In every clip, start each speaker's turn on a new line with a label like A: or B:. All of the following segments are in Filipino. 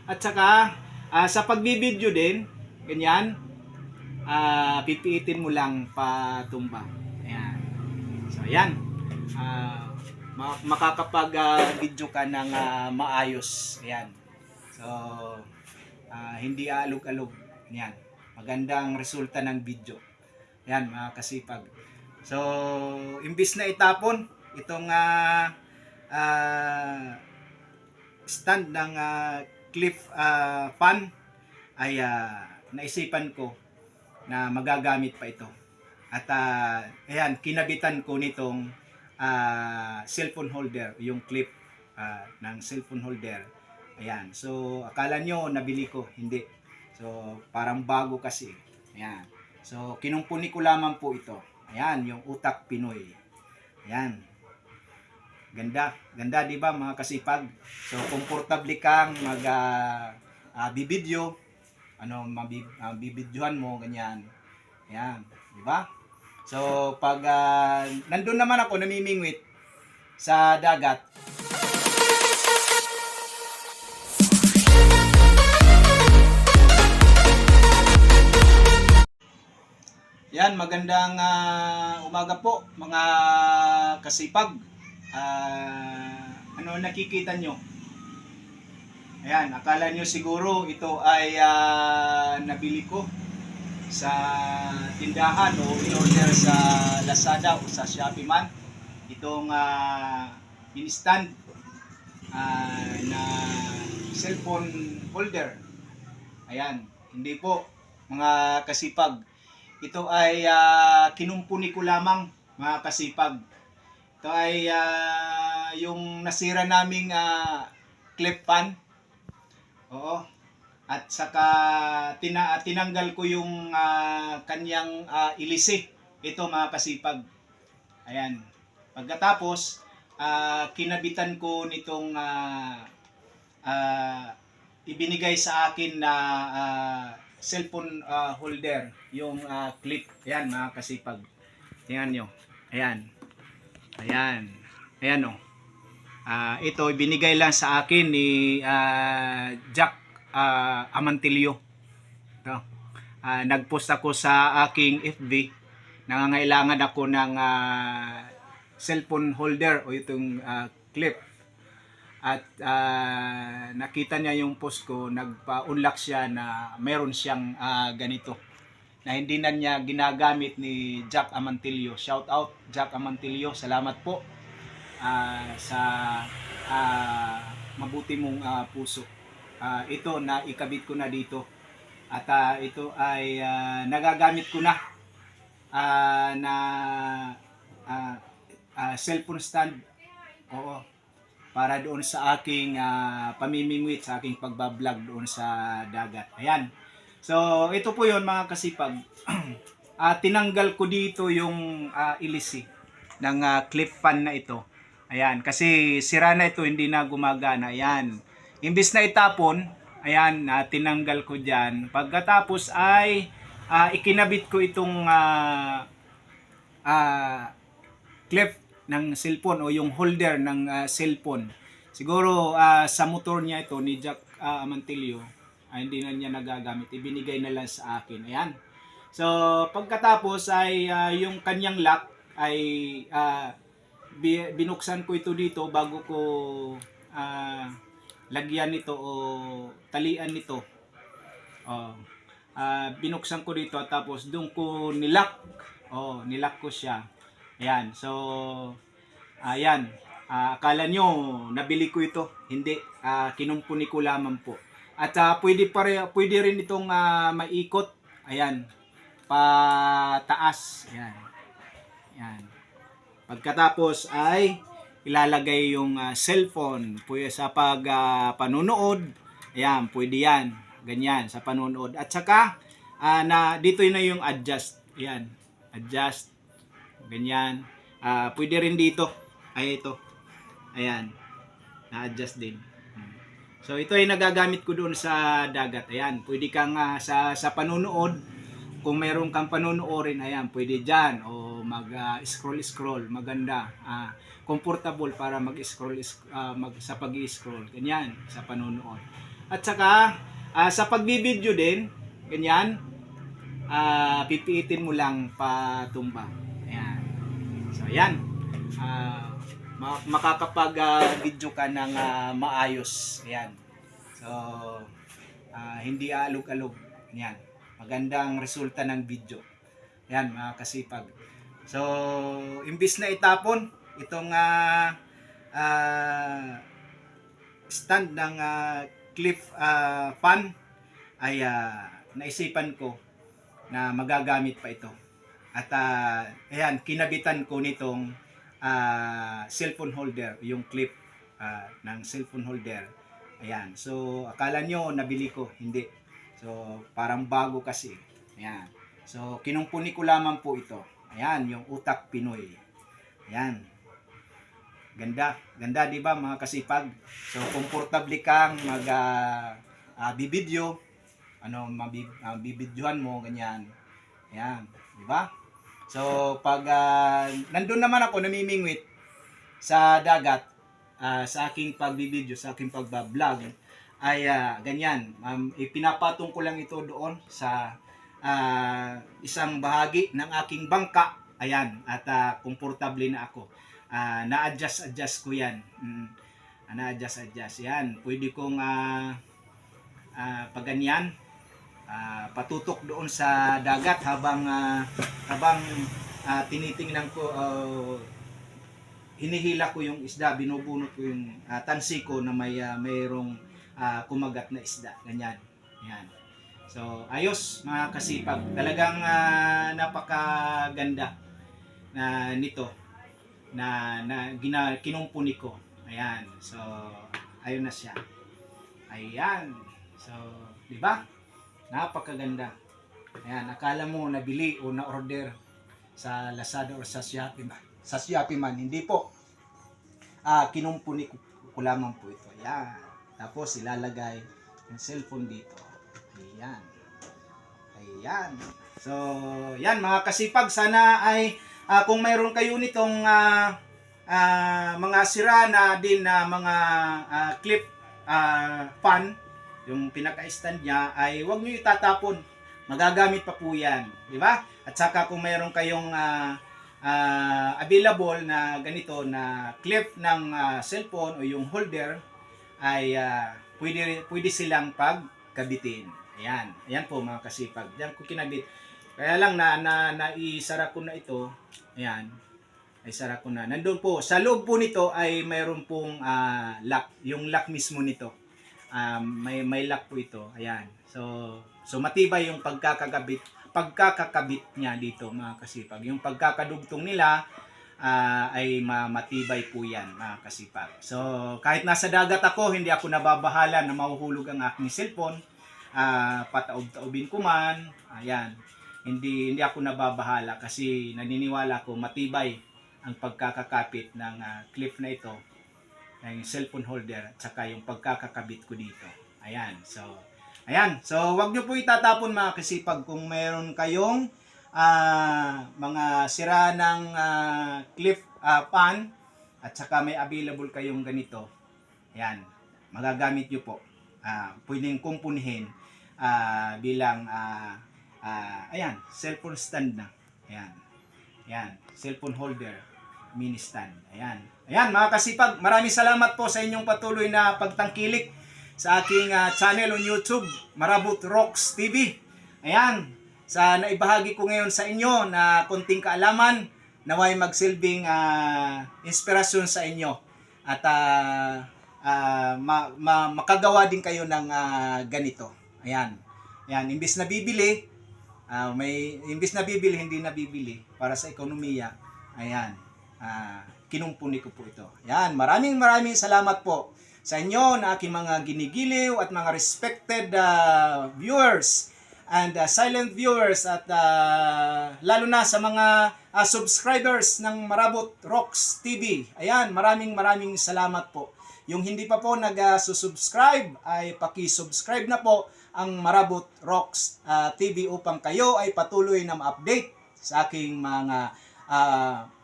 A: At saka sa pagbibideo din, ganyan, pipiitin mo lang patumba. Ayan. So ayan. Ah, makakapag-video ka ng maayos. Ayan. So hindi alog-alog. Ayan. Magandang resulta ng video. Ayan mga kasipag. So imbis na itapon itong stand ng clip fan ay naisipan ko na magagamit pa ito. At ayan, kinabitan ko nitong cellphone holder, yung clip ng cellphone holder. Ayan, so akala nyo nabili ko, hindi. So parang bago kasi. Ayan, so kinumpuni ko lamang po ito. Ayan, yung Utak Pinoy. Ayan, ganda, ganda 'di ba mga kasipag? So komportable kang mag bibidyo, bibidyohan mo ganyan. Ayan, 'di ba? So pag nandun naman ako namimingwit sa dagat. Yan, magandang umaga po mga kasipag. Ano nakikita nyo? Ayan, akala nyo siguro ito ay nabili ko sa tindahan o in-order sa Lazada o sa Shopee man. Itong instant na cellphone holder. Ayan, hindi po mga kasipag. Ito ay kinumpuni ko lamang mga kasipag. Ito ay yung nasira naming clip fan. Oo. At saka tinanggal ko yung kanyang ilisi. Ito mga kasipag. Ayan. Pagkatapos, kinabitan ko nitong ibinigay sa akin na cellphone holder, yung clip. Ayan mga kasipag. Tingnan nyo. Ayan. Ayan. Ayan o. Ito ibinigay lang sa akin ni Jack Amantilio. Ito. Nagpost ako sa aking FB. Nangangailangan ako ng cellphone holder o itong clip. At nakita niya yung post ko, nagpa-unlock siya na meron siyang ganito na hindi na niya ginagamit ni Jack Amantilio. Shout out Jack Amantilio, salamat po sa mabuti mong puso. Ito na ikabit ko na dito at ito ay nagagamit ko na cellphone stand. Oo, para doon sa aking pamimingwit, sa aking pagbablog doon sa dagat. Ayan. So, ito po yon mga kasipag. Tinanggal ko dito yung ilisi ng clip fan na ito. Ayan, kasi sira na ito, hindi na gumagana. Ayan. Imbis na itapon, ayan, tinanggal ko dyan. Pagkatapos ay ikinabit ko itong clip ng cellphone o yung holder ng cellphone. Siguro sa motor niya ito ni Jack Amantilio, hindi na niya nagagamit. Ibinigay na lang sa akin. Ayan. So, pagkatapos ay yung kanyang lock ay binuksan ko ito dito bago ko lagyan nito o talian nito. Binuksan ko dito at tapos doon ko nilock. Nilock ko siya. Ayan. So, ayan. Akala nyo, nabili ko ito. Hindi. Kinumpuni ko lamang po. At pwede rin itong maikot. Ayan. Pataas. Ayan. Ayan. Pagkatapos ay ilalagay yung cellphone. Pwede sa panunood. Ayan. Pwede yan. Ganyan. Sa panunood. At saka, dito na yung adjust. Ayan. Adjust. Ganyan. Pwede rin dito. Ay, ito. Ayan. Na-adjust din. So, ito ay nagagamit ko doon sa dagat. Ayan. Pwede kang sa panunood. Kung mayroon kang panunuorin, ayan, pwede dyan. O mag-scroll-scroll. Maganda. Comfortable para mag-scroll sa pag-scroll. Ganyan. Sa panunood. At saka sa pagbibideo din, ganyan, pipiitin mo lang patumba. Ayan. So, ayan. Makakapag-video ka ng maayos. Ayan. So, hindi alog-alog. Ayan. Magandang resulta ng video. Ayan, mga kasipag. So, imbis na itapon itong stand ng cliff fan, ay naisipan ko na magagamit pa ito. At ayan, kinabitan ko nitong cellphone holder, yung clip ng cellphone holder. Ayan, so akala nyo nabili ko, hindi. So parang bago kasi. Ayan, so kinumpuni ko lamang po ito. Ayan, yung Utak Pinoy. Ayan, ganda, ganda, di ba mga kasipag? So komportable kang bibidyo, bibidyohan mo, ganyan. Ayan, di ba? So, pag nandun naman ako namimingwit sa dagat, sa aking pagbibideo, sa aking pagbablog, ay ganyan. Ipinapatong ko lang ito doon sa isang bahagi ng aking bangka. Ayan, at komportable na ako. Na-adjust ko yan. Na-adjust. Yan, pwede kong paganyan. Patutok doon sa dagat habang tinitingnan ko, hinihila ko yung isda, binubunot ko yung tansi ko na mayroong kumagat na isda, ganyan. Yan. So ayos mga kasipag, talagang napakaganda nito na kinumpuni ko. Ayan, so ayun na siya. Ayan, so di ba? Napakaganda. Ayan, akala mo nabili o na-order sa Lazada o sa Shopee man. Sa Shopee man, hindi po. Kinumpuni ko lamang po ito. Ayan. Tapos ilalagay yung cellphone dito. Ayan. Ayan. So, yan mga kasipag, sana ay kung mayroon kayo nitong mga sira na din na mga clip fan, yung pinaka-stand niya, ay huwag niyo itatapon. Magagamit pa po yan. Di ba? At saka kung mayroon kayong available na ganito na clip ng cellphone o yung holder, ay pwede silang pagkabitin. Ayan. Ayan po mga kasipag. Diyan ko kinabit. Kaya lang naisara ko na ito. Ayan. Ay sara ko na. Nandun po. Sa loob po nito ay mayroon pong lock. Yung lock mismo nito. May lock po ito. Ayan. So matibay yung pagkakakabit niya dito mga kasipag. Yung pagkakadugtong nila ay matibay po yan mga kasipag. So kahit nasa dagat ako, hindi ako nababahala na mahuhulog ang aking cellphone. Pataob-taobin ko man. Ayan. Hindi ako nababahala kasi naniniwala ko matibay ang pagkakakapit ng clip na ito, yung cellphone holder, at saka yung pagkakakabit ko dito. Ayan. So wag niyo po itatapon mga kasipag kung mayroon kayong mga sira ng clip pan, at saka may available kayong ganito. Ayan. Magagamit niyo po. Pwedeng kumpunihin bilang ayan, cellphone stand na. Ayan. Ayan, cellphone holder, mini stand. Ayan. Ayan mga kasipag, maraming salamat po sa inyong patuloy na pagtangkilik sa aking channel on YouTube, Marabot Rocks TV. Ayan, sa naibahagi ko ngayon sa inyo na konting kaalaman, naway magsilbing inspirasyon sa inyo. At makagawa din kayo ng ganito. Ayan. Ayan, imbis na bibili, hindi nabibili para sa ekonomiya. Ayan. Kinumpuni ko po ito. Ayan, maraming salamat po sa inyo na aking mga ginigiliw at mga respected viewers and silent viewers, at lalo na sa mga subscribers ng Marabot Rocks TV. Ayan, maraming salamat po. Yung hindi pa po nag-subscribe ay paki-subscribe na po ang Marabot Rocks TV upang kayo ay patuloy na ma-update sa aking mga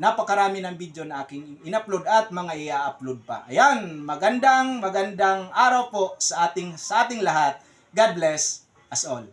A: napakarami ng video na aking in-upload at mga i-upload pa. Ayan, magandang araw po sa ating lahat. God bless us all.